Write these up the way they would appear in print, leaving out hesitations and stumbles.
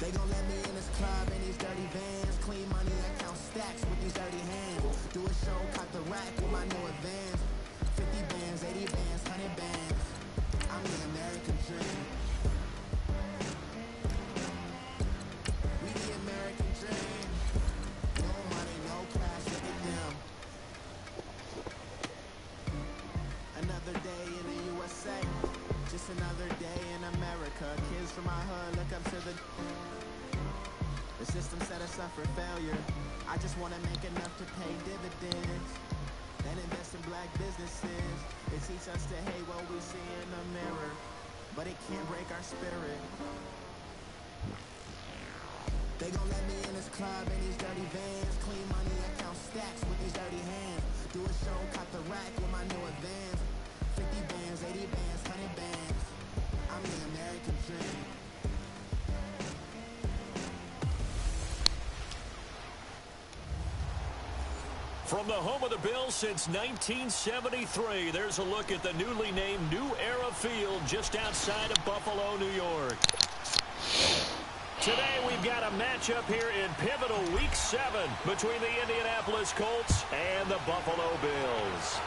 They gon' let me in this club in these dirty vans. Clean money, I count stacks with these dirty hands. Do a show, cut the rack with my new advance. 50 bands, 80 bands, 100 bands. I'm the American dream. We the American dream. No money, no cash, look at them. Another day in the USA. Just another day in America. Kids from my hood look up to the system set us up for failure. I just want to make enough to pay dividends and invest in black businesses. It teaches us to hate what we see in the mirror, but it can't break our spirit. They gon' let me in this club in these dirty vans. Clean money, I count stacks with these dirty hands. Do a show, cut the rack with my new advance. 50 bands, 80 bands, 100 bands. I'm the American dream. From the home of the Bills since 1973, there's a look at the newly named New Era Field just outside of Buffalo, New York. Today we've got a matchup here in pivotal Week 7 between the Indianapolis Colts and the Buffalo Bills.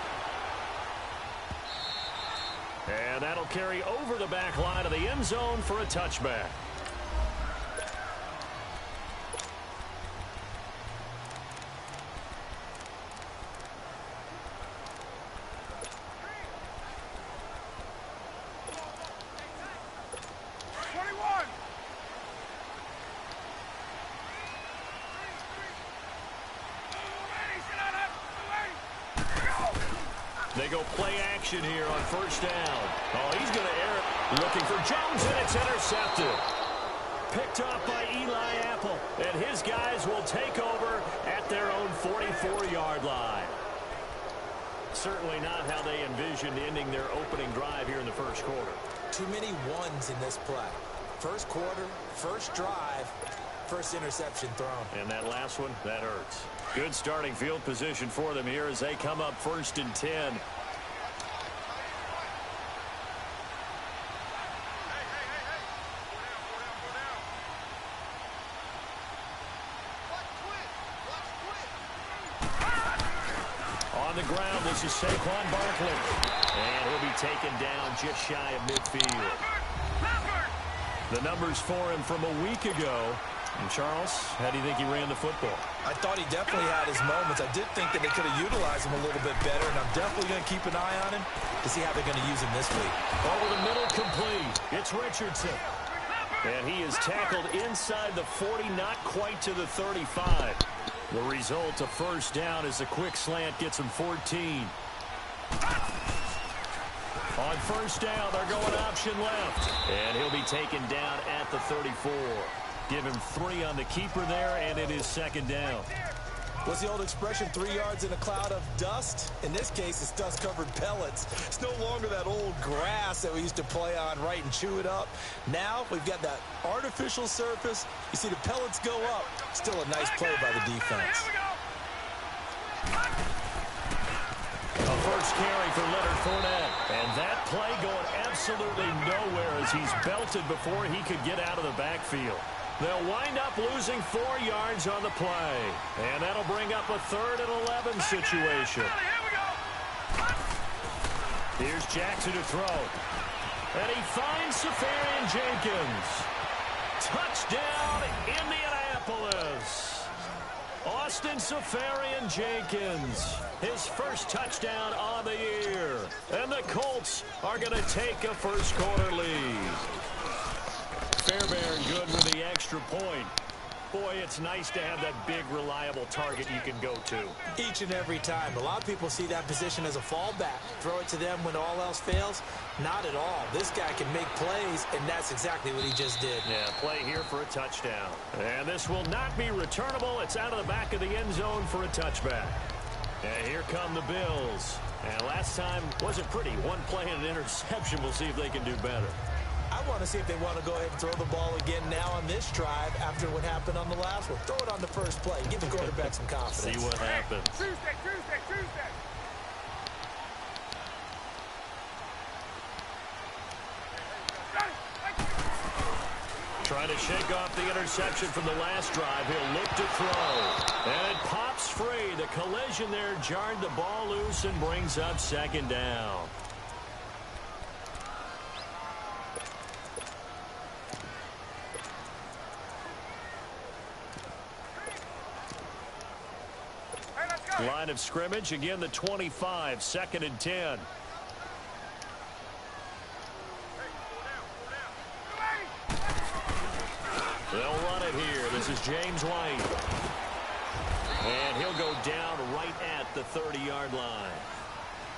And that'll carry over the back line of the end zone for a touchback. They go play action here on first down. Oh, he's going to air it. Looking for Jones, and it's intercepted. Picked off by Eli Apple, and his guys will take over at their own 44-yard line. Certainly not how they envisioned ending their opening drive here in the first quarter. Too many ones in this play. First quarter, first drive, first interception thrown. And that last one, that hurts. Good starting field position for them here as they come up 1st and 10. On the ground, this is Saquon Barkley. And he'll be taken down just shy of midfield. The numbers for him from a week ago. And Charles, how do you think he ran the football? I thought he definitely had his moments. I did think that they could have utilized him a little bit better, and I'm definitely going to keep an eye on him to see how they're going to use him this week. Over the middle, complete. It's Richardson. And he is tackled inside the 40, not quite to the 35. The result, a first down as a quick slant gets him 14. On first down, they're going option left. And he'll be taken down at the 34. Give him 3 on the keeper there, and it is 2nd down. What's the old expression, 3 yards in a cloud of dust? In this case, it's dust-covered pellets. It's no longer that old grass that we used to play on, right, and chew it up. Now we've got that artificial surface. You see the pellets go up. Still a nice play by the defense. A first carry for Leonard Fournette. And that play going absolutely nowhere as he's belted before he could get out of the backfield. They'll wind up losing 4 yards on the play. And that'll bring up a 3rd and 11 situation. Here's Jackson to throw. And he finds Safarian Jenkins. Touchdown, Indianapolis. Austin Safarian Jenkins, his first touchdown on the year. And the Colts are going to take a first quarter lead. Fairbairn good with the extra point. Boy, it's nice to have that big, reliable target you can go to. Each and every time. A lot of people see that position as a fallback. Throw it to them when all else fails. Not at all. This guy can make plays, and that's exactly what he just did. Yeah, play here for a touchdown. And this will not be returnable. It's out of the back of the end zone for a touchback. And here come the Bills. And last time wasn't pretty. One play and an interception. We'll see if they can do better. I want to see if they want to go ahead and throw the ball again now on this drive after what happened on the last one. Throw it on the first play. Give the quarterback some confidence. See what happens. Tuesday. Trying to shake off the interception from the last drive. He'll look to throw. And it pops free. The collision there jarred the ball loose and brings up second down. Line of scrimmage, again the 25, 2nd and 10. They'll run it here. This is James White. And he'll go down right at the 30-yard line.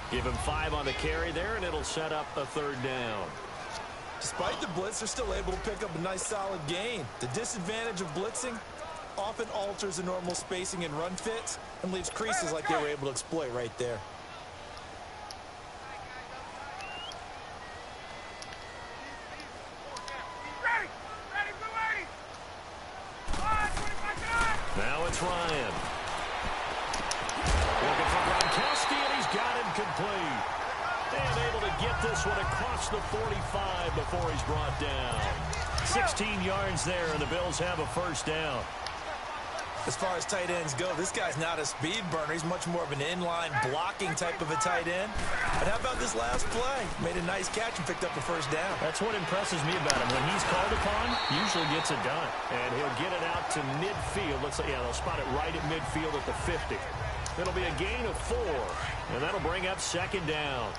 Give him 5 on the carry there, and it'll set up a 3rd down. Despite the blitz, they're still able to pick up a nice solid gain. The disadvantage of blitzing often alters the normal spacing and run fits and leaves creases like they were able to exploit right there. Now it's Ryan. Looking for Gronkowski, and he's got him complete. And able to get this one across the 45 before he's brought down. 16 yards there, and the Bills have a 1st down. As far as tight ends go, this guy's not a speed burner. He's much more of an inline blocking type of a tight end. But how about this last play? Made a nice catch and picked up a 1st down. That's what impresses me about him. When he's called upon, usually gets it done. And he'll get it out to midfield. Looks like, yeah, they'll spot it right at midfield at the 50. It'll be a gain of 4, and that'll bring up 2nd down.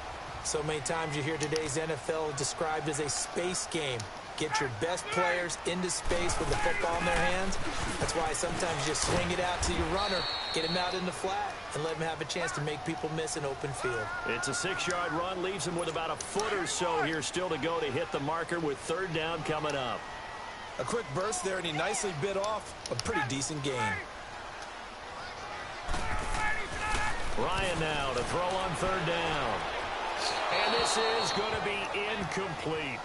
So many times you hear today's NFL described as a space game. Get your best players into space with the football in their hands. That's why sometimes you just swing it out to your runner, get him out in the flat, and let him have a chance to make people miss an open field. It's a 6-yard run, leaves him with about a foot or so here still to go to hit the marker with 3rd down coming up. A quick burst there, and he nicely bit off a pretty decent gain. Ryan now to throw on 3rd down. And this is going to be incomplete.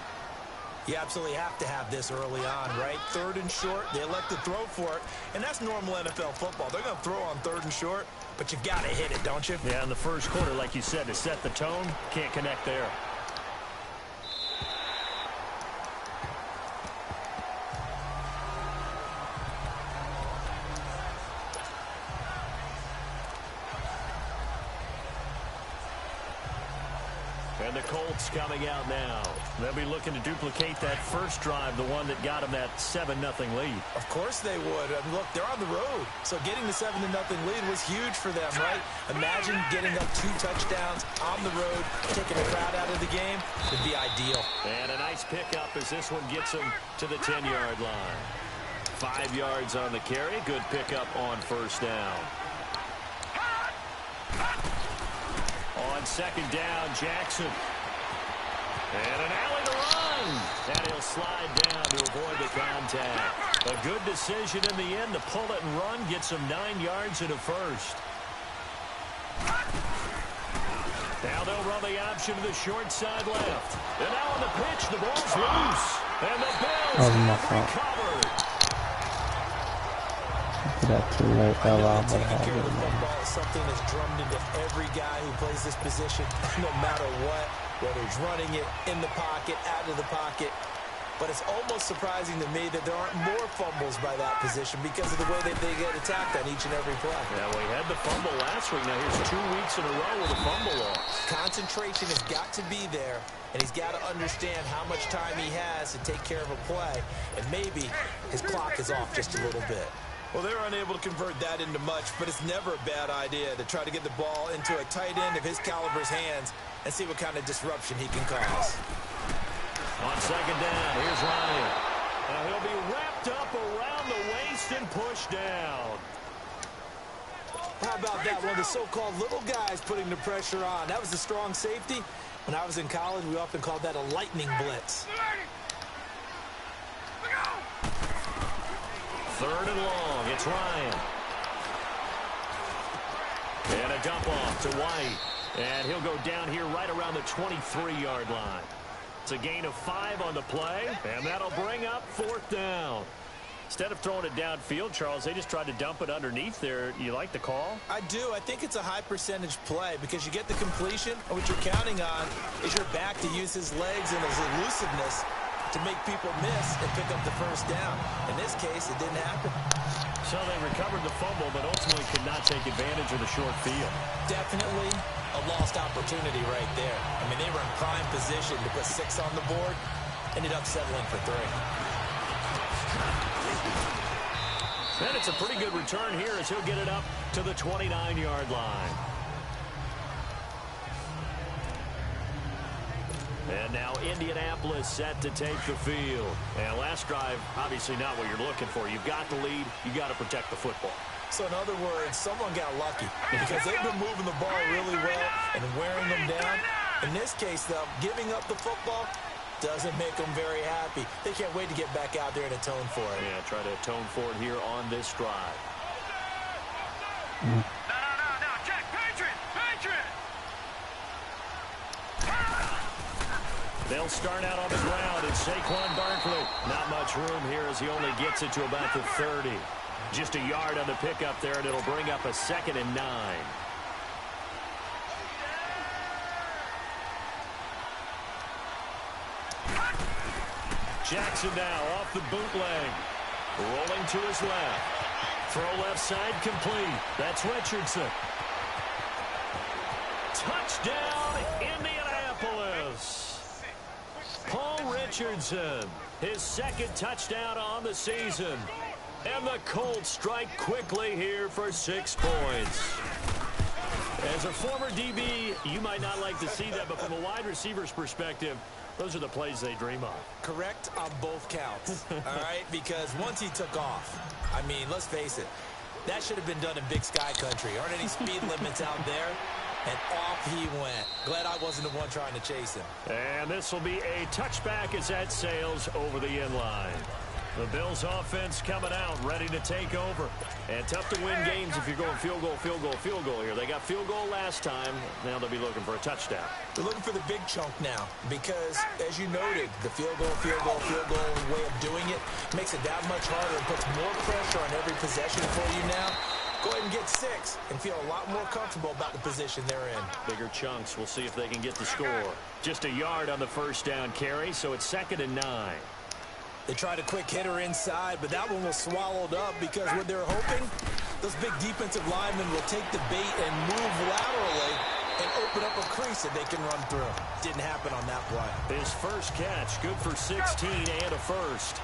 You absolutely have to have this early on, right? 3rd and short, they elect to throw for it, and that's normal NFL football. They're going to throw on 3rd and short, but you've got to hit it, don't you? Yeah, in the 1st quarter, like you said, to set the tone, can't connect there. And the Colts coming out now. They'll be looking to duplicate that first drive, the one that got them that 7-0 lead. Of course they would. I mean, look, they're on the road. So getting the 7-0 lead was huge for them, right? Imagine getting up 2 touchdowns on the road, taking the crowd out of the game. Would be ideal. And a nice pickup as this one gets them to the 10-yard line. 5 yards on the carry. Good pickup on 1st down. On 2nd down, Jackson. And an alley to run. And he'll slide down to avoid the contact. A good decision in the end to pull it and run. Gets him 9 yards and a 1st. Now they'll run the option to the short side left. And now on the pitch, the ball's loose. And the Bills have recovered. That too late. Taking care of the football is something that's drummed into every guy who plays this position, no matter what, whether he's running it, in the pocket, out of the pocket. But it's almost surprising to me that there aren't more fumbles by that position because of the way that they get attacked on each and every play. Yeah, we had the fumble last week. Now here's 2 weeks in a row with a fumble loss. Concentration has got to be there, and he's got to understand how much time he has to take care of a play, and maybe his clock is off just a little bit. Well, they're unable to convert that into much, but it's never a bad idea to try to get the ball into a tight end of his caliber's hands and see what kind of disruption he can cause. On 2nd down, here's Ryan. And he'll be wrapped up around the waist and pushed down. How about that? One of the so-called little guys putting the pressure on. That was a strong safety. When I was in college, we often called that a lightning blitz. 3rd and long. It's Ryan. And a dump off to White. And he'll go down here right around the 23-yard line. It's a gain of 5 on the play. And that'll bring up 4th down. Instead of throwing it downfield, Charles, they just tried to dump it underneath there. You like the call? I do. I think it's a high percentage play because you get the completion, and what you're counting on is your back to use his legs and his elusiveness to make people miss and pick up the first down. In this case, it didn't happen. So they recovered the fumble, but ultimately could not take advantage of the short field. Definitely a lost opportunity right there. I mean, they were in prime position to put 6 on the board. Ended up settling for 3. And it's a pretty good return here as he'll get it up to the 29-yard line. And now Indianapolis set to take the field. And last drive, obviously not what you're looking for. You've got the lead. You've got to protect the football. So in other words, someone got lucky because they've been moving the ball really well and wearing them down. In this case, though, giving up the football doesn't make them very happy. They can't wait to get back out there and atone for it. Yeah, try to atone for it here on this drive. No, check, Patriot! They'll start out on the ground. It's Saquon Barkley. Not much room here as he only gets it to about the 30. Just a yard on the pickup there, and it'll bring up a 2nd and 9. Jackson now off the bootleg. Rolling to his left. Throw left side complete. That's Richardson. Touchdown, Indianapolis. Paul Richardson, his 2nd touchdown on the season. And the Colts strike quickly here for 6 points. As a former DB, you might not like to see that, but from a wide receiver's perspective, those are the plays they dream of. Correct on both counts, all right? Because once he took off, I mean, let's face it, that should have been done in Big Sky country. Aren't any speed limits out there? And off he went. Glad I wasn't the one trying to chase him. And this will be a touchback as that sails over the end line. The Bills offense coming out, ready to take over. And tough to win games if you're going field goal here. They got field goal last time. Now they'll be looking for a touchdown. They're looking for the big chunk now because, as you noted, the field goal way of doing it makes it that much harder and puts more pressure on every possession for you now. Go ahead and get 6 and feel a lot more comfortable about the position they're in. Bigger chunks. We'll see if they can get the score. Just a yard on the first down carry, so it's 2nd and 9. They tried a quick hitter inside, but that one was swallowed up because what they're hoping, those big defensive linemen will take the bait and move laterally and open up a crease that they can run through. Didn't happen on that play. His first catch, good for 16 and a first.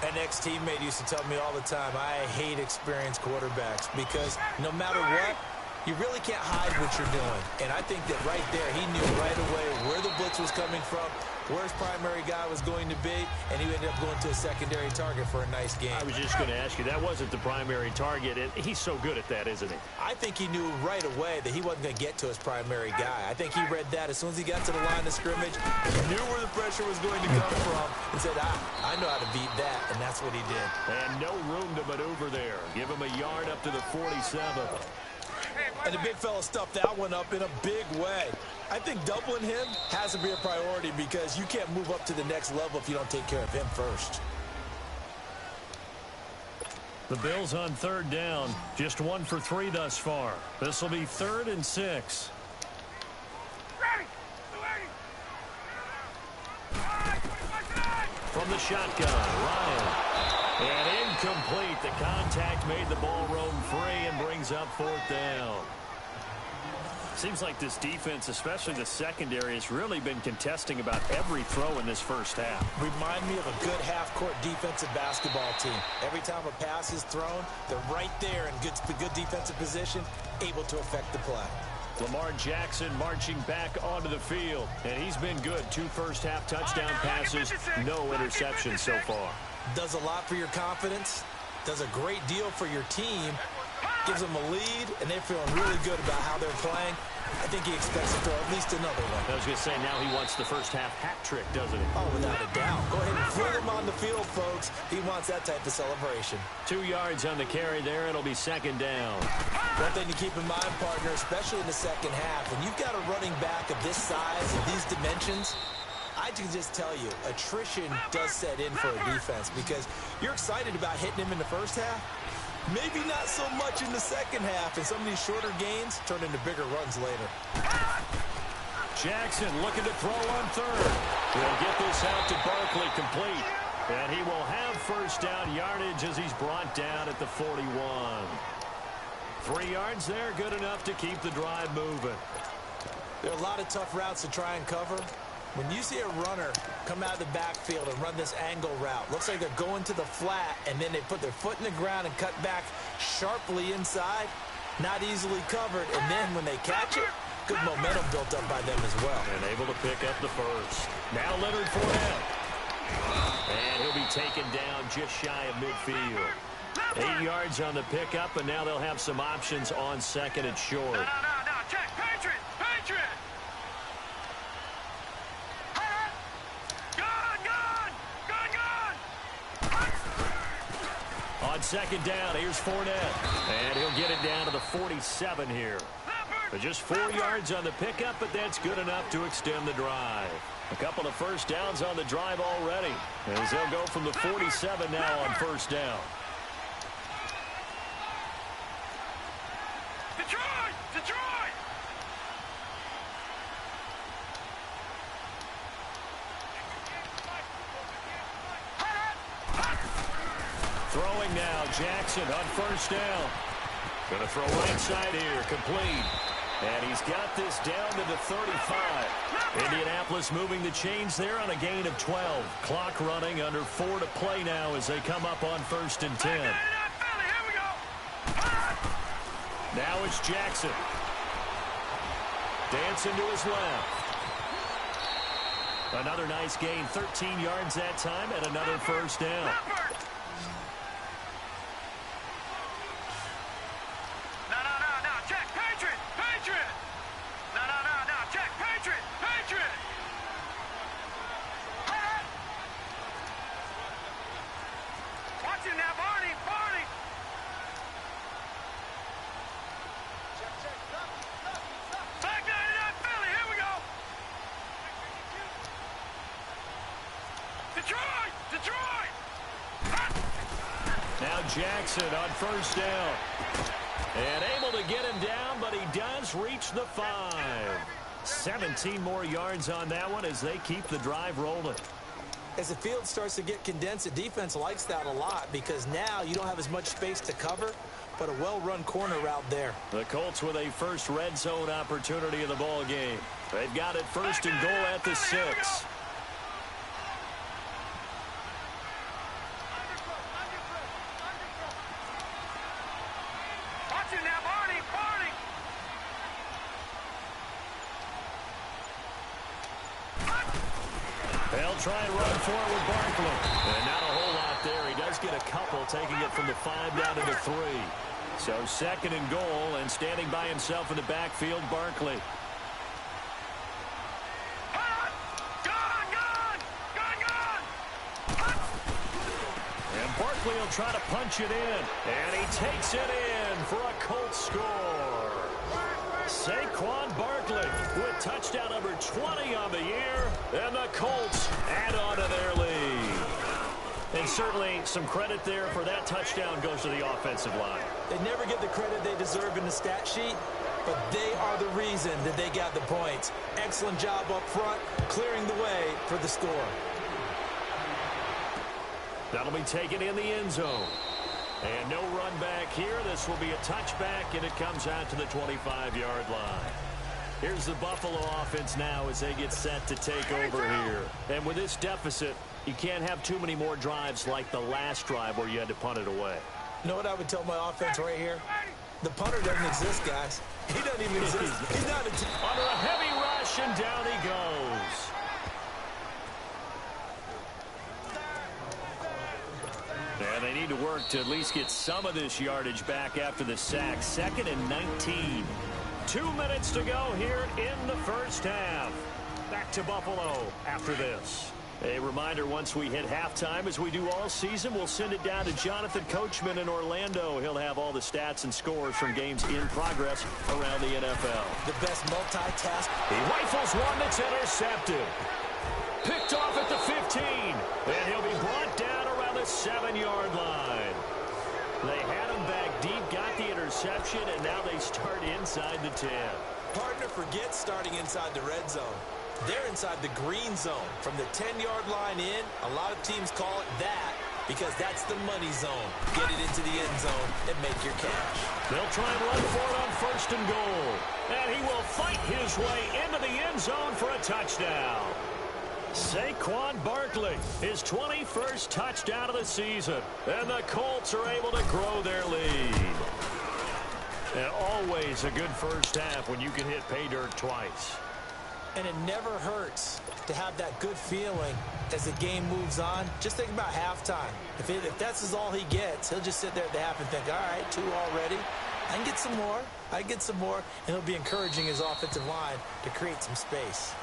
An ex-teammate used to tell me all the time, I hate experienced quarterbacks because no matter what, you really can't hide what you're doing. And I think that right there, he knew right away where the blitz was coming from, where his primary guy was going to be, and he ended up going to a secondary target for a nice game. I was just going to ask you, that wasn't the primary target. He's so good at that, isn't he? I think he knew right away that he wasn't going to get to his primary guy. I think he read that as soon as he got to the line of scrimmage, he knew where the pressure was going to come from, and said, I know how to beat that, and that's what he did. And no room to maneuver there. Give him a yard up to the 47. And the big fella stuffed that one up in a big way. I think doubling him has to be a priority because you can't move up to the next level if you don't take care of him first. The Bills on 3rd down. Just 1 for 3 thus far. This will be 3rd and 6. From the shotgun, Ryan. And incomplete. The contact made the ball roam free and brings up 4th down. Seems like this defense, especially the secondary, has really been contesting about every throw in this first half. Remind me of a good half-court defensive basketball team. Every time a pass is thrown, they're right there in good defensive position, able to affect the play. Lamar Jackson marching back onto the field, and he's been good. 2 first-half touchdown passes, no interceptions so far. Does a lot for your confidence, does a great deal for your team, gives them a lead, and they're feeling really good about how they're playing. I think he expects to throw at least another one. I was going to say, now he wants the first-half hat trick, doesn't he? Oh, without a doubt. Go ahead and throw him on the field, folks. He wants that type of celebration. 2 yards on the carry there. It'll be 2nd down. One thing to keep in mind, partner, especially in the second half, when you've got a running back of this size and these dimensions, I can just tell you, attrition does set in for a defense because you're excited about hitting him in the first half. Maybe not so much in the second half, and some of these shorter gains turn into bigger runs later. Jackson looking to throw on third. He'll get this out to Barkley, complete. And he will have first down yardage as he's brought down at the 41. 3 yards there, good enough to keep the drive moving. There are a lot of tough routes to try and cover. When you see a runner come out of the backfield and run this angle route, looks like they're going to the flat, and then they put their foot in the ground and cut back sharply inside. Not easily covered, and then when they catch it, good momentum built up by them as well. And able to pick up the first. Now Leonard Fournette. And he'll be taken down just shy of midfield. 8 yards on the pickup, and now they'll have some options on second and short. No, check, Patriot, Patriot. Gun. On second down, here's Fournette. And he'll get it down to the 47 here. But just 4 yards on the pickup, but that's good enough to extend the drive. A couple of first downs on the drive already, as they'll go from the 47 now on first down. Detroit! Throwing now, Jackson on first down. Going to throw right side here, complete. And he's got this down to the 35. Indianapolis moving the chains there on a gain of 12. Clock running, under 4 to play now as they come up on first and 10. Now it's Jackson. Dancing to his left. Another nice gain, 13 yards that time, and another first down. Detroit! Now Jackson on first down. And able to get him down, but he does reach the 5. 17 more yards on that one as they keep the drive rolling. As the field starts to get condensed, the defense likes that a lot because now you don't have as much space to cover, but a well-run corner route there. The Colts with a first red zone opportunity in the ball game. They've got it first and goal at the 6. They'll try and run for it with Barkley. And not a whole lot there. He does get a couple, taking it from the 5 down to the 3. So second and goal, and standing by himself in the backfield, Barkley. And Barkley will try to punch it in. And he takes it in for a Colts score. Saquon Barkley with touchdown number 20 on the year, and the Colts add on to their lead. And certainly some credit there for that touchdown goes to the offensive line. They never get the credit they deserve in the stat sheet, but they are the reason that they got the points. Excellent job up front, clearing the way for the score. That'll be taken in the end zone. And no run back here. This will be a touchback, and it comes out to the 25-yard line. Here's the Buffalo offense now as they get set to take over here. And with this deficit, you can't have too many more drives like the last drive where you had to punt it away. You know what I would tell my offense right here? The punter doesn't exist, guys. He doesn't even exist. He's not under a heavy rush, and down he goes. And they need to work to at least get some of this yardage back after the sack. 2nd and 19. 2 minutes to go here in the first half. Back to Buffalo after this. A reminder, once we hit halftime, as we do all season, we'll send it down to Jonathan Coachman in Orlando. He'll have all the stats and scores from games in progress around the NFL. The best multitask. He rifles one that's intercepted. Picked off at the 15. And he'll be brought down around the 7-yard line. They had him back deep, got the interception, and now they start inside the 10. partner forgets starting inside the red zone. They're inside the green zone. From the 10-yard line in, a lot of teams call it that because that's the money zone. Get it into the end zone and make your cash. They'll try and run for it on 1st and goal. And he will fight his way into the end zone for a touchdown. Saquon Barkley, his 21st touchdown of the season. And the Colts are able to grow their lead. And always a good first half when you can hit pay dirt twice. And it never hurts to have that good feeling as the game moves on. Just think about halftime. If that's all he gets, he'll just sit there at the half and think, all right, 2 already. I can get some more. I can get some more. And he'll be encouraging his offensive line to create some space.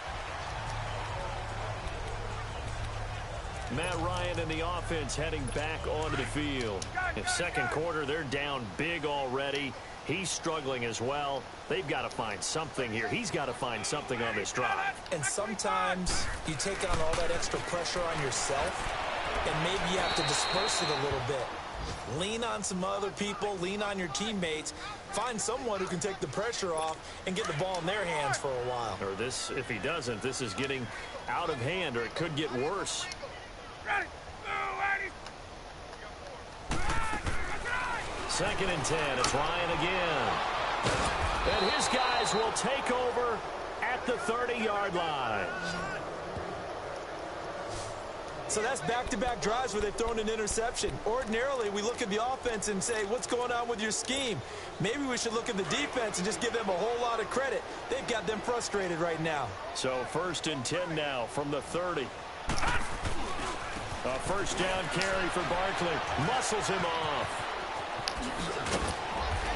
Matt Ryan and the offense heading back onto the field. In second quarter, they're down big already. He's struggling as well. They've got to find something here. He's got to find something on this drive. And sometimes you take on all that extra pressure on yourself, and maybe you have to disperse it a little bit. Lean on some other people. Lean on your teammates. Find someone who can take the pressure off and get the ball in their hands for a while. Or this, if he doesn't, this is getting out of hand, or it could get worse. Ready. 2nd and 10. It's Ryan again. And his guys will take over at the 30-yard line. So that's back-to-back drives where they've thrown an interception. Ordinarily, we look at the offense and say, what's going on with your scheme? Maybe we should look at the defense and just give them a whole lot of credit. They've got them frustrated right now. So 1st and 10 now from the 30. A first down carry for Barkley. Muscles him off.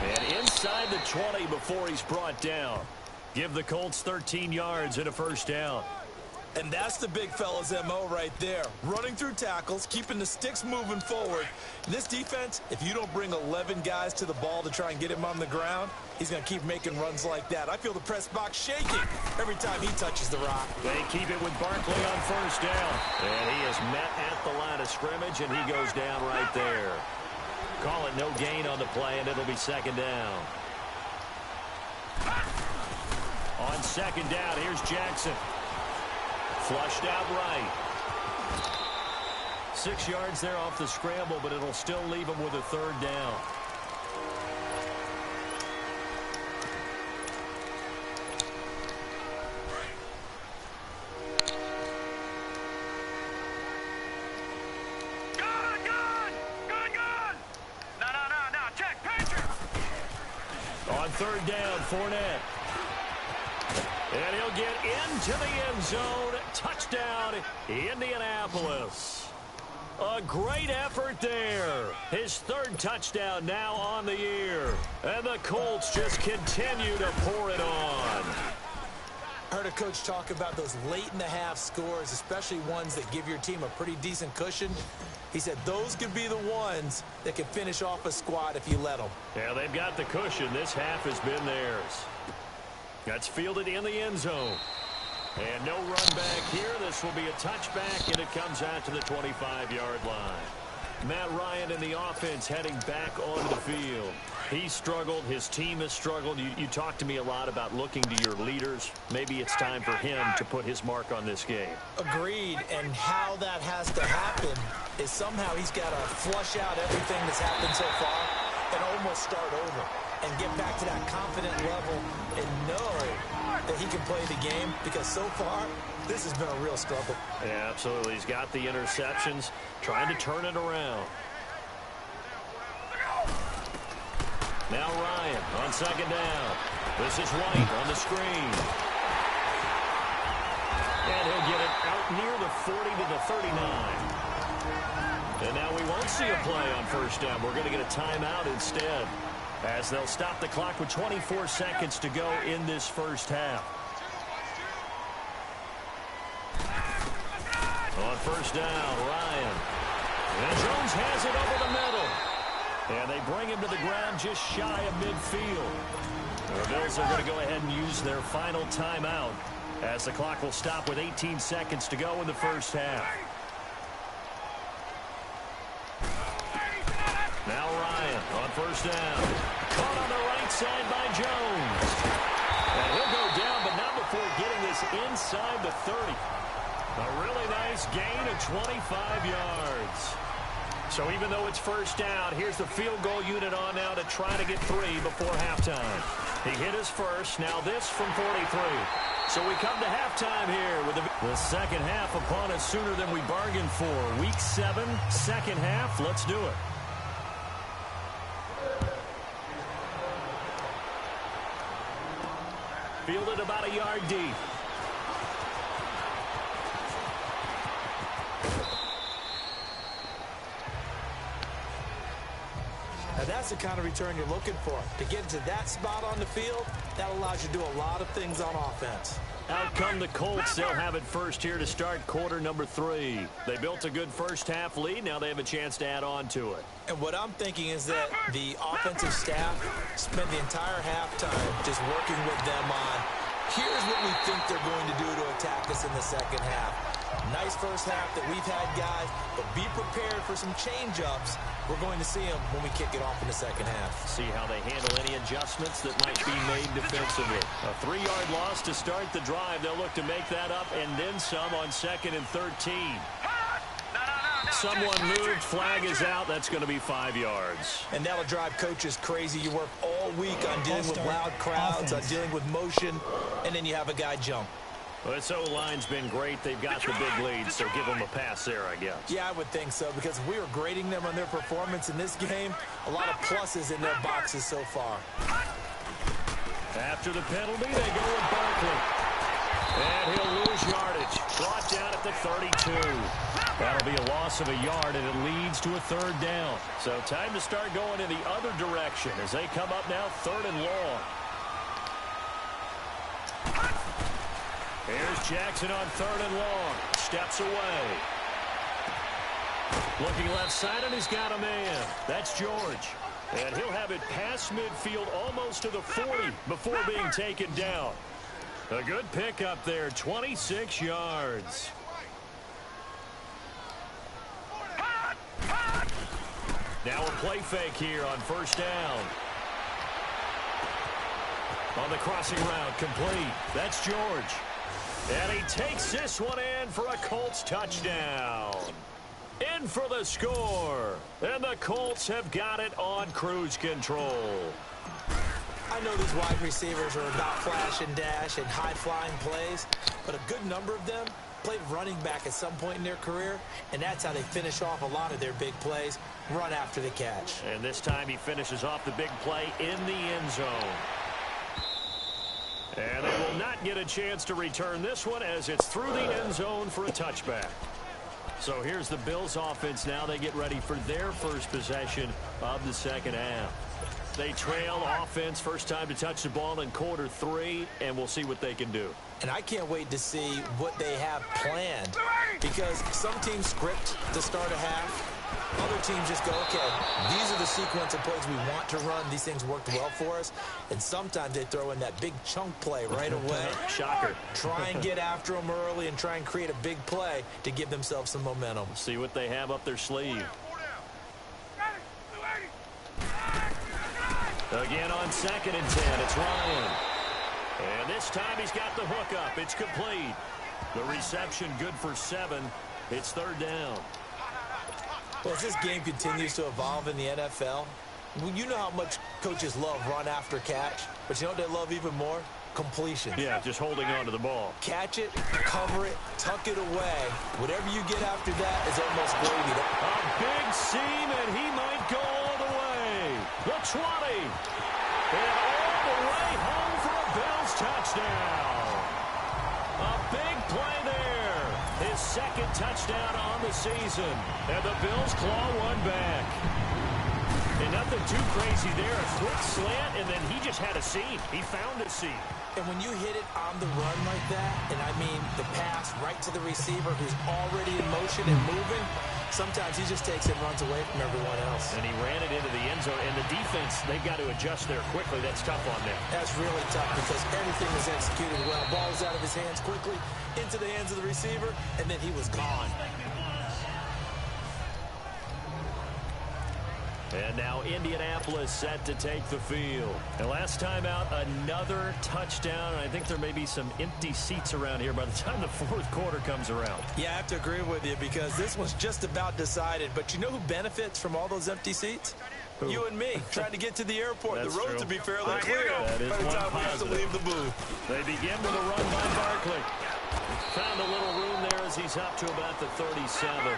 And inside the 20 before he's brought down. Give the Colts 13 yards and a first down. And that's the big fella's MO right there. Running through tackles, keeping the sticks moving forward. This defense, if you don't bring 11 guys to the ball to try and get him on the ground, he's going to keep making runs like that. I feel the press box shaking every time he touches the rock. They keep it with Barkley on first down. And he is met at the line of scrimmage, and he goes down right there. Call it no gain on the play, and it'll be 2nd down. On 2nd down, here's Jackson. Flushed out right. 6 yards there off the scramble, but it'll still leave him with a 3rd down. On 3rd down, Fournette. And he'll get into the end zone. Touchdown, Indianapolis. A great effort there. His 3rd touchdown now on the year. And the Colts just continue to pour it on. I heard a coach talk about those late-in-the-half scores, especially ones that give your team a pretty decent cushion. He said those could be the ones that can finish off a squad if you let them. Yeah, they've got the cushion. This half has been theirs. That's fielded in the end zone. And no run back here. This will be a touchback, and it comes out to the 25-yard line. Matt Ryan and the offense heading back onto the field. He struggled. His team has struggled. You talked to me a lot about looking to your leaders. Maybe it's time for him to put his mark on this game. Agreed. And how that has to happen is somehow he's got to flush out everything that's happened so far and almost start over and get back to that confident level and know that he can play the game, because so far this has been a real struggle. Yeah, absolutely. He's got the interceptions, trying to turn it around. Now Ryan on 2nd down. This is White on the screen. And he'll get it out near the 40 to the 39. And now we won't see a play on first down. We're going to get a timeout instead, as they'll stop the clock with 24 seconds to go in this first half. On first down, Ryan. And Jones has it over the middle. And they bring him to the ground just shy of midfield. The Bills are going to go ahead and use their final timeout, as the clock will stop with 18 seconds to go in the first half. Now Ryan on first down. Caught on the right side by Jones. And he'll go is inside the 30. A really nice gain of 25 yards. So even though it's first down, here's the field goal unit on now to try to get 3 before halftime. He hit his first. Now this from 43. So we come to halftime here with the second half upon us sooner than we bargained for. Week 7, second half. Let's do it. Fielded about a yard deep. Now that's the kind of return you're looking for. To get into that spot on the field, that allows you to do a lot of things on offense. Out come the Colts. They'll have it first here to start quarter number 3. They built a good first half lead. Now they have a chance to add on to it. And what I'm thinking is that the offensive staff spent the entire halftime just working with them on, here's what we think they're going to do to attack us in the second half. Nice first half that we've had, guys, but be prepared for some change-ups. We're going to see them when we kick it off in the second half. See how they handle any adjustments that might be made defensively. A 3-yard loss to start the drive. They'll look to make that up and then some on 2nd and 13. Someone moved. Flag is out. That's going to be 5 yards. And that'll drive coaches crazy. You work all week on dealing with loud crowds, on dealing with motion, and then you have a guy jump. Well, this O-line's been great. They've got the big lead, so give them a pass there, I guess. Yeah, I would think so, because if we were grading them on their performance in this game, a lot of pluses in their boxes so far. After the penalty, they go with Barkley. And he'll lose yardage. Brought down at the 32. That'll be a loss of a yard, and it leads to a 3rd down. So time to start going in the other direction as they come up now 3rd and long. Here's Jackson on 3rd and long. Steps away. Looking left side, and he's got a man. That's George. And he'll have it past midfield almost to the 40 before being taken down. A good pickup there, 26 yards. Now a play fake here on 1st down. On the crossing route, complete. That's George. And he takes this one in for a Colts touchdown. In for the score. And the Colts have got it on cruise control. I know these wide receivers are about flash and dash and high-flying plays, but a good number of them played running back at some point in their career, and that's how they finish off a lot of their big plays, run after the catch. And this time he finishes off the big play in the end zone. And they will not get a chance to return this one as it's through the end zone for a touchback. So here's the Bills offense now. They get ready for their first possession of the second half. They trail offense, first time to touch the ball in quarter 3, and we'll see what they can do. And I can't wait to see what they have planned, because some teams script to start a half. Other teams just go, okay, these are the sequence of plays we want to run. These things worked well for us. And sometimes they throw in that big chunk play right away. Shocker. Try and get after them early and try and create a big play to give themselves some momentum. See what they have up their sleeve. Again on 2nd and 10, it's Ryan. And this time he's got the hook up. It's complete. The reception good for 7. It's 3rd down. Well, as this game continues to evolve in the NFL, you know how much coaches love run after catch, but you know what they love even more? Completion. Yeah, just holding on to the ball. Catch it, cover it, tuck it away. Whatever you get after that is almost gravy. A big seam, and he might go all the way. The 20. And all the way home for a Bills touchdown. A big play there. His 2nd touchdown on the season. And the Bills claw one back. And nothing too crazy there. A quick slant, and then he just had a seam. He found a seam. And when you hit it on the run like that, and I mean the pass right to the receiver who's already in motion and moving, sometimes he just takes it and runs away from everyone else. And he ran it into the end zone. And the defense, they've got to adjust there quickly. That's tough on them. That's really tough because everything was executed well. Ball was out of his hands quickly, into the hands of the receiver, and then he was gone. And now Indianapolis set to take the field. And last time out, another touchdown. And I think there may be some empty seats around here by the time the fourth quarter comes around. Yeah, I have to agree with you because this one's just about decided. But you know who benefits from all those empty seats? Who? You and me, trying to get to the airport. The roads will be fairly clear that is by the time we have to leave the booth. They begin with a run by Barkley. Found a little room there as he's up to about the 37.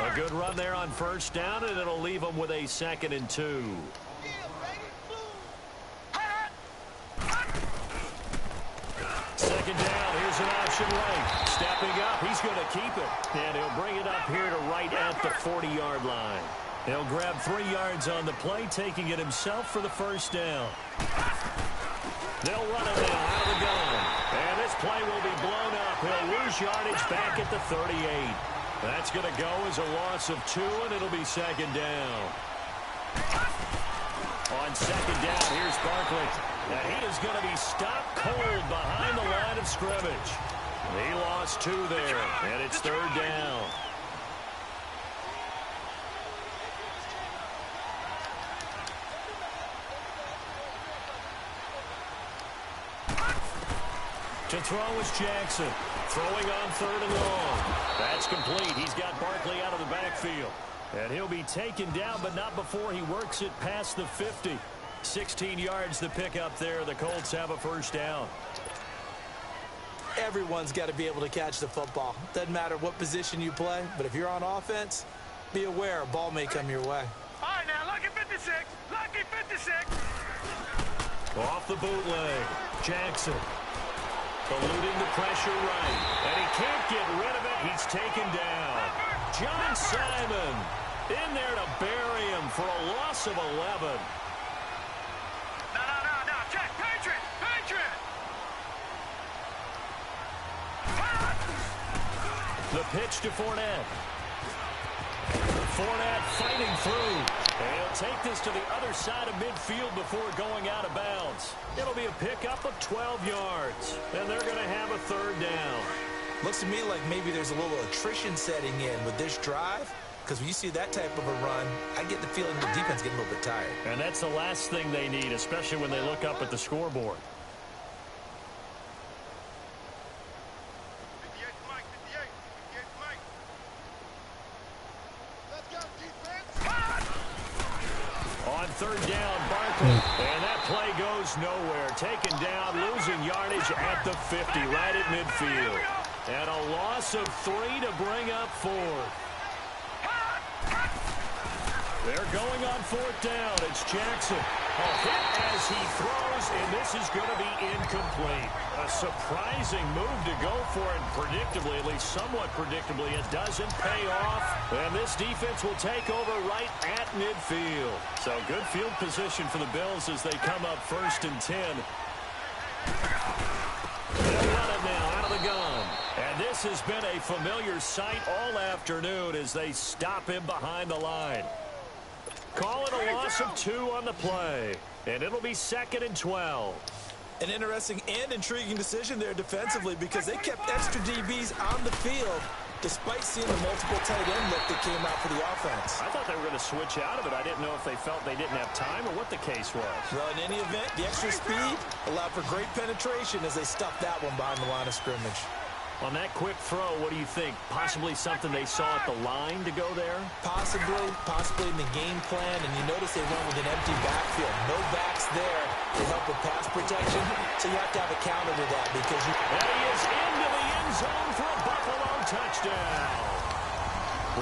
A good run there on first down, and it'll leave him with a 2nd and 2. Second down, here's an option right. Stepping up, he's going to keep it. And he'll bring it up here to right at the 40-yard line. He'll grab 3 yards on the play, taking it himself for the first down. They'll run it now out of the gun. And this play will be blown up. He'll lose yardage back at the 38. That's going to go as a loss of 2, and it'll be 2nd down. On 2nd down, here's Barkley. And he is going to be stopped cold behind the line of scrimmage. He lost 2 there, and it's 3rd down. To throw is Jackson. Throwing on 3rd and long. That's complete. He's got Barkley out of the backfield. And he'll be taken down, but not before he works it past the 50. 16 yards to pick up there. The Colts have a first down. Everyone's got to be able to catch the football. Doesn't matter what position you play, but if you're on offense, be aware a ball may come your way. All right, now, lucky 56. Lucky 56. Off the bootleg. Jackson. Eluding the pressure right. And he can't get rid of it. He's taken down. John Simon in there to bury him for a loss of 11. No. Check. Patriot. The pitch to Fournette. Fournette fighting through. And he'll take this to the other side of midfield before going out of bounds. It'll be a pickup of 12 yards. And they're going to have a 3rd down. Looks to me like maybe there's a little attrition setting in with this drive. Because when you see that type of a run, I get the feeling the defense getting a little bit tired. And that's the last thing they need, especially when they look up at the scoreboard. 58 Mike. Let's go, defense. On 3rd down, Barkley. And that play goes nowhere. Taken down, losing yardage at the 50, right at midfield. And a loss of 3 to bring up 4th. They're going on 4th down. It's Jackson. A hit as he throws, and this is going to be incomplete. A surprising move to go for it, predictably, at least somewhat predictably. It doesn't pay off, and this defense will take over right at midfield. So good field position for the Bills as they come up 1st and 10. They'll run it now out of the gun. And this has been a familiar sight all afternoon as they stop him behind the line. Call it a loss of 2 on the play. And it'll be 2nd and 12. An interesting and intriguing decision there defensively because they kept extra DBs on the field despite seeing the multiple tight end look that came out for the offense. I thought they were going to switch out of it. I didn't know if they felt they didn't have time or what the case was. Well, in any event, the extra speed allowed for great penetration as they stuffed that one behind the line of scrimmage. On that quick throw, what do you think? Possibly something they saw at the line to go there? Possibly in the game plan, and you notice they went with an empty backfield. No backs there to help with pass protection, so you have to have a counter to that because you... And he is into the end zone for a Buffalo touchdown.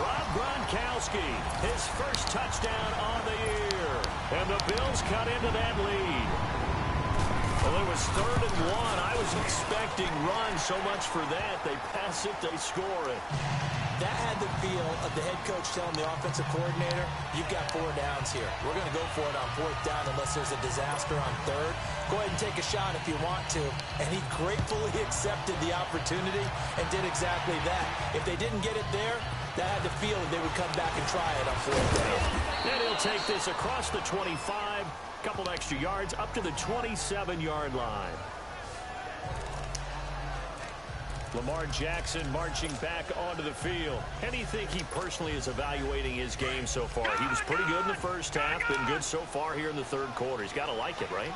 Rob Gronkowski, his first touchdown on the year. And the Bills cut into that lead. Well, it was 3rd and 1. I was expecting run, so much for that. They pass it, they score it. That had the feel of the head coach telling the offensive coordinator, you've got 4 downs here. We're going to go for it on 4th down unless there's a disaster on 3rd. Go ahead and take a shot if you want to. And he gratefully accepted the opportunity and did exactly that. If they didn't get it there, that had the feel that they would come back and try it on 4th down. And he'll take this across the 25. Couple extra yards up to the 27-yard line. Lamar Jackson marching back onto the field. How do you think he personally is evaluating his game so far? He was pretty good in the first half, been good so far here in the third quarter. He's got to like it, right?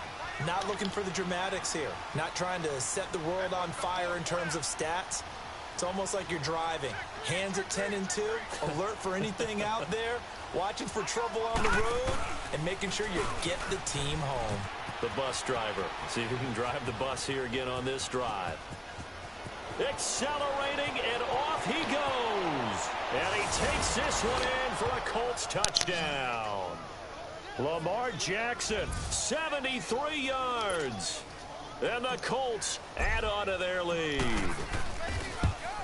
Not looking for the dramatics here. Not trying to set the world on fire in terms of stats. It's almost like you're driving. Hands at 10 and 2, alert for anything out there, watching for trouble on the road, and making sure you get the team home. The bus driver. See if he can drive the bus here again on this drive. Accelerating, and off he goes. And he takes this one in for a Colts touchdown. Lamar Jackson, 73 yards. And the Colts add on to their lead.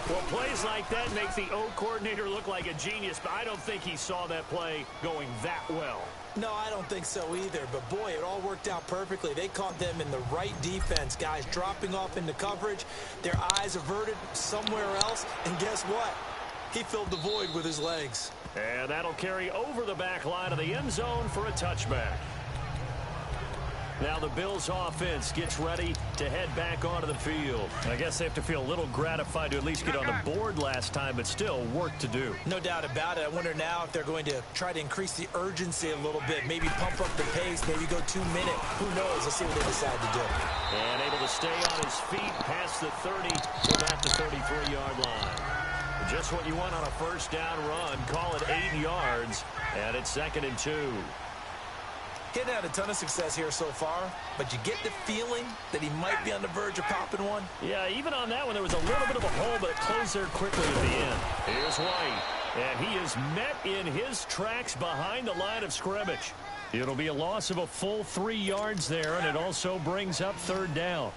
Well, plays like that make the O coordinator look like a genius, but I don't think he saw that play going that well. No, I don't think so either, but boy, it all worked out perfectly. They caught them in the right defense, guys dropping off into coverage, their eyes averted somewhere else, and guess what? He filled the void with his legs. And that'll carry over the back line of the end zone for a touchback. Now the Bills offense gets ready to head back onto the field. I guess they have to feel a little gratified to at least get on the board last time, but still work to do. No doubt about it. I wonder now if they're going to try to increase the urgency a little bit, maybe pump up the pace, maybe go 2 minute. Who knows? Let's see what they decide to do. And able to stay on his feet past the 30 to about the 33-yard line. Just what you want on a first down run. Call it 8 yards, and it's 2nd and 2. Getting had a ton of success here so far, but you get the feeling that he might be on the verge of popping one. Yeah, even on that one, there was a little bit of a hole, but it closed there quickly at the end. Here's White, and he is met in his tracks behind the line of scrimmage. It'll be a loss of a full 3 yards there, and it also brings up 3rd down.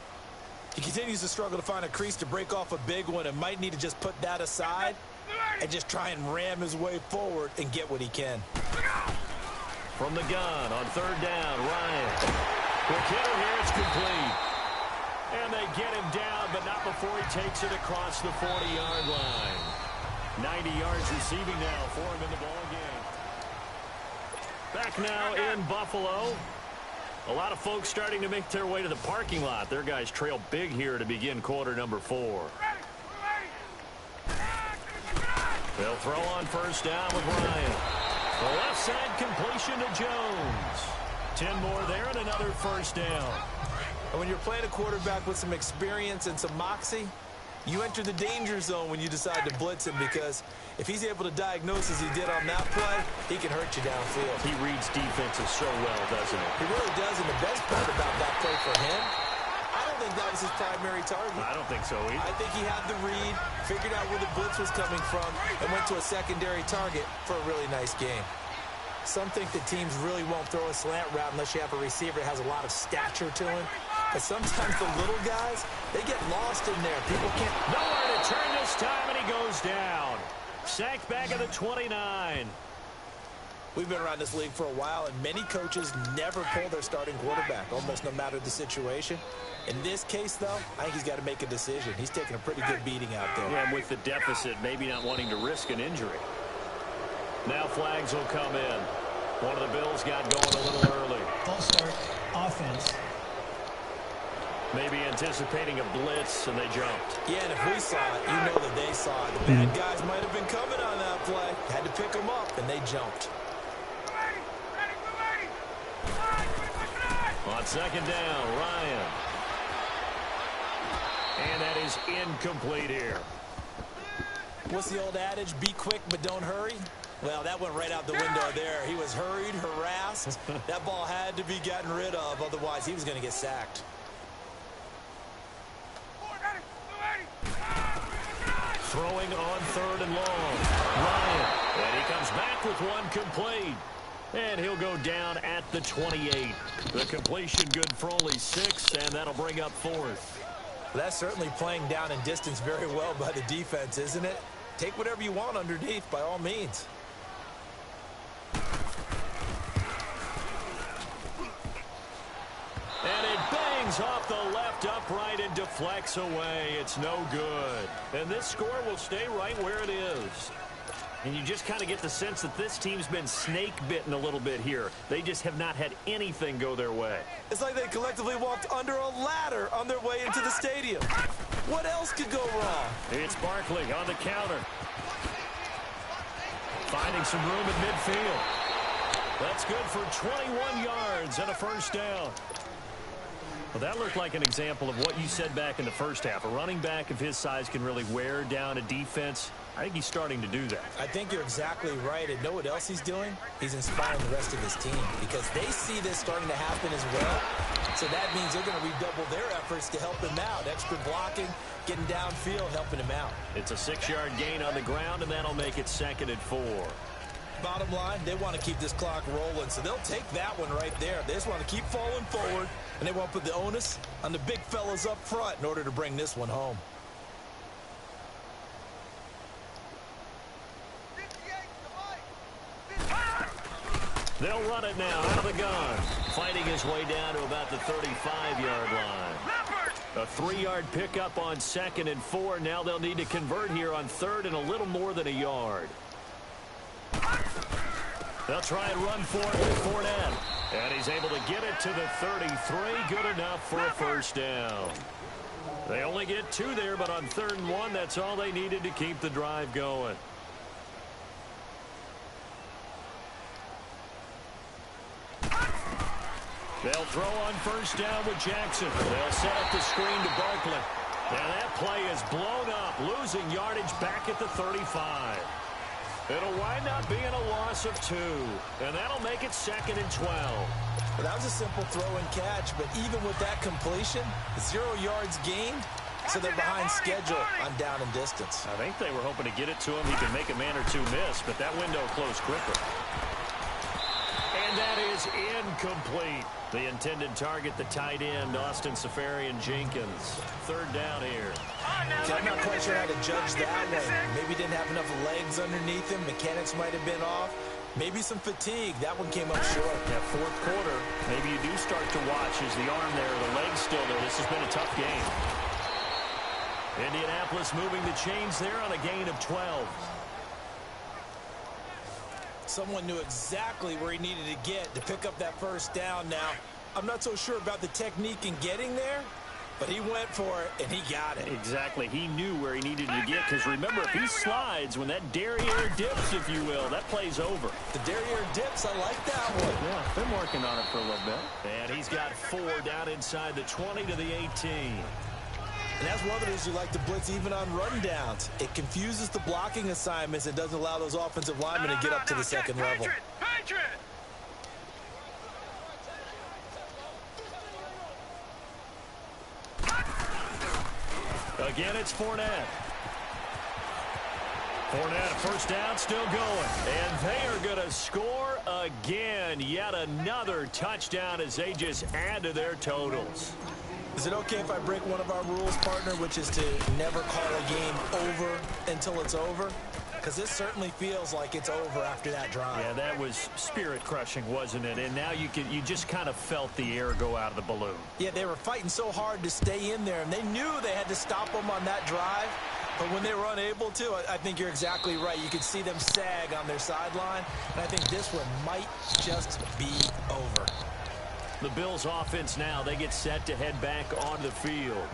He continues to struggle to find a crease to break off a big one and might need to just put that aside and just try and ram his way forward and get what he can. From the gun on 3rd down, Ryan. Quick hitter here, it's complete. And they get him down, but not before he takes it across the 40-yard line. 90 yards receiving now for him in the ball game. Back now in Buffalo. A lot of folks starting to make their way to the parking lot. Their guys trail big here to begin quarter number 4. They'll throw on 1st down with Ryan. The left side completion to Jones. 10 more there and another 1st down. And when you're playing a quarterback with some experience and some moxie, you enter the danger zone when you decide to blitz him, because if he's able to diagnose as he did on that play, he can hurt you downfield. He reads defenses so well, doesn't he? He really does, and the best part about that play for him, I don't think that was his primary target. I don't think so either. I think he had the read, figured out where the blitz was coming from, and went to a secondary target for a really nice game. Some think that teams really won't throw a slant route unless you have a receiver that has a lot of stature to him. But sometimes the little guys, they get lost in there. People can't. Nowhere to turn this time, and he goes down. Sacked back at the 29. We've been around this league for a while, and many coaches never pull their starting quarterback, almost no matter the situation. In this case, though, I think he's got to make a decision. He's taking a pretty good beating out there. Yeah, and with the deficit, maybe not wanting to risk an injury. Now flags will come in. One of the Bills got going a little early. False start, offense. Maybe anticipating a blitz, and they jumped. Yeah, and if we saw it, you know that they saw it. The bad guys might have been coming on that play. Had to pick them up, and they jumped. On 2nd down, Ryan. And that is incomplete here. What's the old adage? Be quick, but don't hurry. Well, that went right out the window there. He was hurried, harassed. That ball had to be gotten rid of, otherwise he was going to get sacked. Throwing on 3rd and long. Ryan. And he comes back with one complete. And he'll go down at the 28. The completion good for only 6, and that'll bring up 4th. That's certainly playing down and distance very well by the defense, isn't it? Take whatever you want underneath, by all means. And it bangs off the left upright and deflects away. It's no good. And this score will stay right where it is. And you just kind of get the sense that this team's been snake-bitten a little bit here. They just have not had anything go their way. It's like they collectively walked under a ladder on their way into the stadium. What else could go wrong? It's Barkley on the counter. Finding some room in midfield. That's good for 21 yards and a first down. Well, that looked like an example of what you said back in the first half. A running back of his size can really wear down a defense. I think he's starting to do that. I think you're exactly right. And know what else he's doing? He's inspiring the rest of his team because they see this starting to happen as well. So that means they're going to redouble their efforts to help him out. Extra blocking, getting downfield, helping him out. It's a 6-yard gain on the ground, and that'll make it 2nd and 4. Bottom line, they want to keep this clock rolling, so they'll take that one right there. They just want to keep falling forward, and they want to put the onus on the big fellas up front in order to bring this one home. They'll run it now out of the gun. Fighting his way down to about the 35-yard line. A 3-yard pickup on 2nd and 4. Now they'll need to convert here on 3rd and a little more than a yard. They'll try and run for it with Fournette. And he's able to get it to the 33. Good enough for a first down. They only get 2 there, but on 3rd and 1, that's all they needed to keep the drive going. They'll throw on first down with Jackson. They'll set up the screen to Barkley. And that play is blown up, losing yardage back at the 35. It'll wind up being a loss of 2. And that'll make it 2nd and 12. Well, that was a simple throw and catch, but even with that completion, 0 yards gained, so they're behind schedule on down and distance. I think they were hoping to get it to him. He can make a man or two miss, but that window closed quicker. And that is incomplete. The intended target, the tight end, Austin Seferian-Jenkins. 3rd down here. Okay, I'm not quite sure how to judge that one. Maybe didn't have enough legs underneath him. Mechanics might have been off. Maybe some fatigue. That one came up short. Yeah, 4th quarter. Maybe you do start to watch as the arm there, the leg's still there. This has been a tough game. Indianapolis moving the chains there on a gain of 12. Someone knew exactly where he needed to get to pick up that first down. Now, I'm not so sure about the technique in getting there, but he went for it, and he got it. Exactly. He knew where he needed to get, because remember, if he slides, when that derriere dips, if you will, that play's over. The derriere dips, I like that one. Yeah, been working on it for a little bit. And he's got 4 down inside the 20 to the 18. And that's one of the reasons you like to blitz even on rundowns. It confuses the blocking assignments and doesn't allow those offensive linemen to get up to the second level. Again, it's Fournette. Fournette, first down, still going. And they are going to score again. Yet another touchdown as they just add to their totals. Is it okay if I break one of our rules, partner, which is to never call a game over until it's over? Because this certainly feels like it's over after that drive. Yeah, that was spirit-crushing, wasn't it? And now you just kind of felt the air go out of the balloon. Yeah, they were fighting so hard to stay in there, and they knew they had to stop them on that drive. But when they were unable to, I think you're exactly right. You could see them sag on their sideline, and I think this one might just be over. The Bills offense now, they get set to head back onto the field.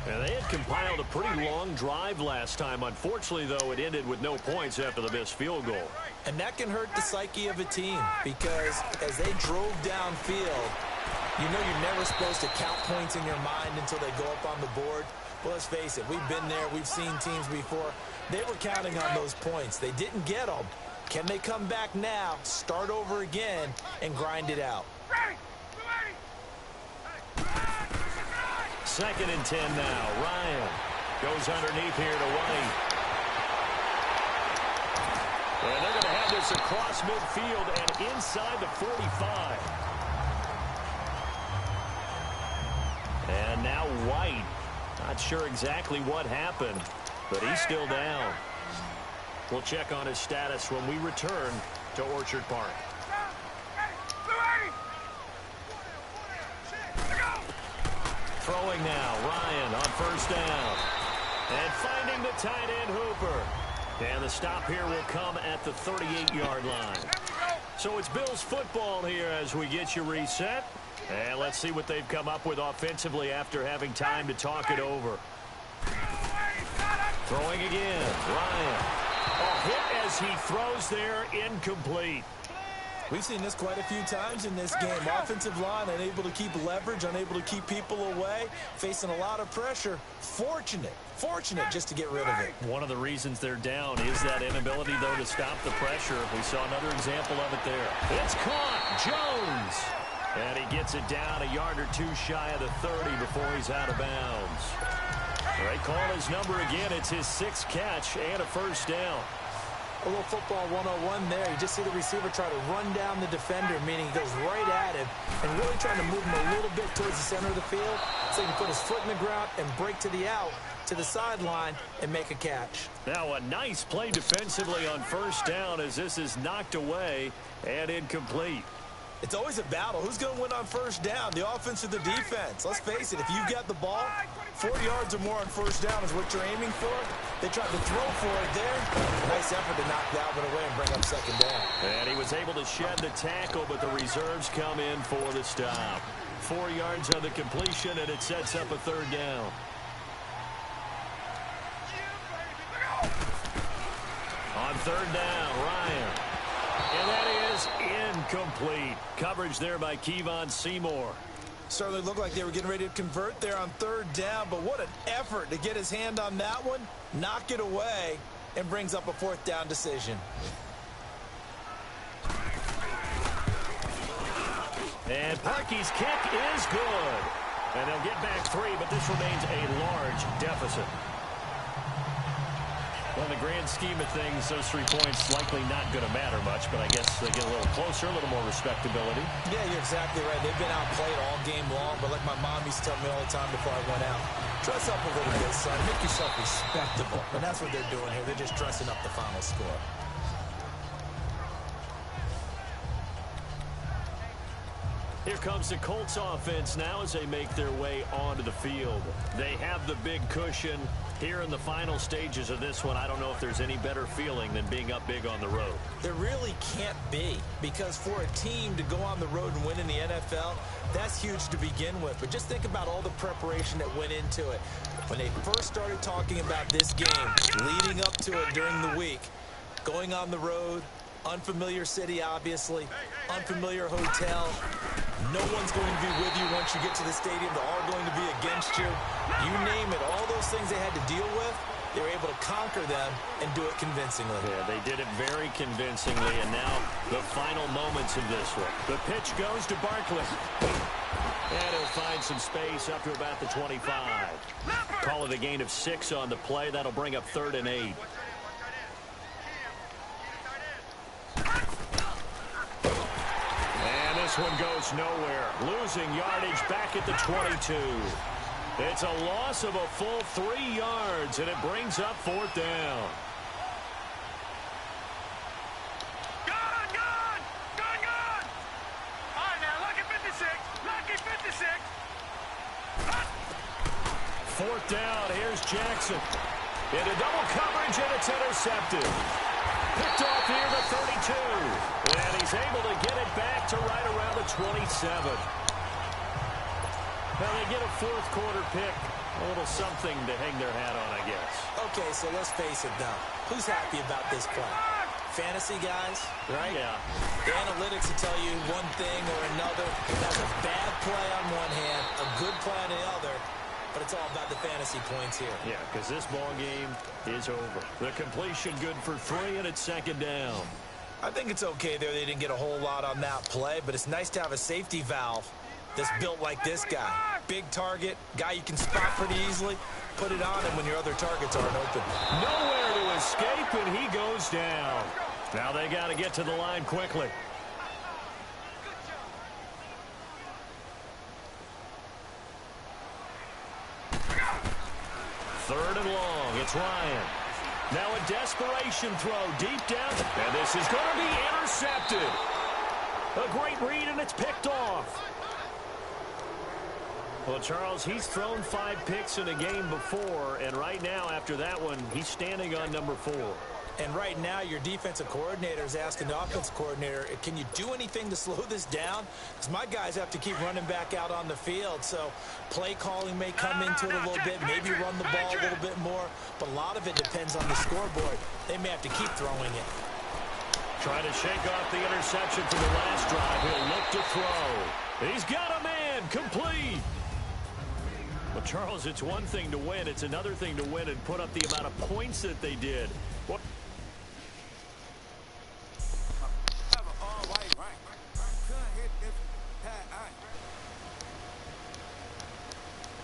And they had compiled a pretty long drive last time. Unfortunately, though, it ended with no points after the missed field goal. And that can hurt the psyche of a team because as they drove downfield, you know you're never supposed to count points in your mind until they go up on the board. Well, let's face it, we've been there. We've seen teams before. They were counting on those points. They didn't get them. Can they come back now, start over again, and grind it out? 2nd and 10 now. Ryan goes underneath here to White. And they're going to have this across midfield and inside the 45. And now White. Not sure exactly what happened, but he's still down. We'll check on his status when we return to Orchard Park. Throwing now, Ryan on first down. And finding the tight end Hooper. And the stop here will come at the 38-yard line. So it's Bills football here as we get you reset. And let's see what they've come up with offensively after having time to talk it over. Throwing again, Ryan. A hit as he throws there, incomplete. We've seen this quite a few times in this game. Offensive line unable to keep leverage, unable to keep people away, facing a lot of pressure. Fortunate just to get rid of it. One of the reasons they're down is that inability, though, to stop the pressure. We saw another example of it there. It's caught. Jones. And he gets it down a yard or two shy of the 30 before he's out of bounds. They call his number again. It's his 6th catch and a first down. A little football 101 there. You just see the receiver try to run down the defender, meaning he goes right at him and really trying to move him a little bit towards the center of the field so he can put his foot in the ground and break to the out, to the sideline, and make a catch. Now a nice play defensively on first down as this is knocked away and incomplete. It's always a battle. Who's going to win on first down, the offense or the defense? Let's face it, if you've got the ball, 4 yards or more on first down is what you're aiming for. They tried to throw for it there. Nice effort to knock Dalvin away and bring up second down. And he was able to shed the tackle, but the reserves come in for the stop. 4 yards on the completion, and it sets up a third down. On third down, Ryan. And that is incomplete. Coverage there by Kevon Seymour. Certainly looked like they were getting ready to convert there on third down, but what an effort to get his hand on that one, knock it away, and brings up a fourth down decision. And Parkey's kick is good. And they'll get back 3, but this remains a large deficit. Well, in the grand scheme of things, those 3 points likely not going to matter much, but I guess they get a little closer, a little more respectability. Yeah, you're exactly right. They've been outplayed all game long, but like my mom used to tell me all the time before I went out, dress up a little bit, son. Make yourself respectable. And that's what they're doing here. They're just dressing up the final score. Here comes the Colts offense now as they make their way onto the field. They have the big cushion. Here in the final stages of this one, I don't know if there's any better feeling than being up big on the road. There really can't be, because for a team to go on the road and win in the NFL, that's huge to begin with. But just think about all the preparation that went into it. When they first started talking about this game, leading up to it during the week, going on the road, unfamiliar city, obviously, unfamiliar hotel. No one's going to be with you once you get to the stadium. They're all going to be against you. You name it, all those things they had to deal with, they were able to conquer them and do it convincingly. Yeah, they did it very convincingly, and now the final moments of this one. The pitch goes to Barkley. And he'll find some space up to about the 25. Call it a gain of 6 on the play. That'll bring up 3rd and 8. This one goes nowhere. Losing yardage back at the 22. It's a loss of a full 3 yards, and it brings up 4th down. Gone! All right, now, lucky 56. Lucky 56. 4th down. Here's Jackson. Into double coverage, and it's intercepted. Picked off near the 32. And he's able to get it back to right around the 27. Now they get a 4th quarter pick. A little something to hang their hat on, I guess. Okay, so let's face it, though. Who's happy about this play? Fantasy guys, right? Yeah. The analytics will tell you one thing or another. That's a bad play on one hand, a good play on the other. But it's all about the fantasy points here. Yeah, because this ball game is over. The completion good for 3, and it's 2nd down. I think it's okay there. They didn't get a whole lot on that play, but it's nice to have a safety valve that's built like this guy. Big target, guy you can spot pretty easily. Put it on him when your other targets aren't open. Nowhere to escape, and he goes down. Now they got to get to the line quickly. Third and long. It's Ryan. Now a desperation throw deep down. And this is going to be intercepted. A great read, and it's picked off. Well, Charles, he's thrown 5 picks in a game before, and right now, after that one, he's standing on number 4. And right now, your defensive coordinator is asking the offensive coordinator, can you do anything to slow this down? Because my guys have to keep running back out on the field. So play calling may come into it a little bit, maybe run the ball a little bit more. But a lot of it depends on the scoreboard. They may have to keep throwing it. Trying to shake off the interception from the last drive. He'll look to throw. He's got a man. Complete. Well, Charles, it's one thing to win. It's another thing to win and put up the amount of points that they did.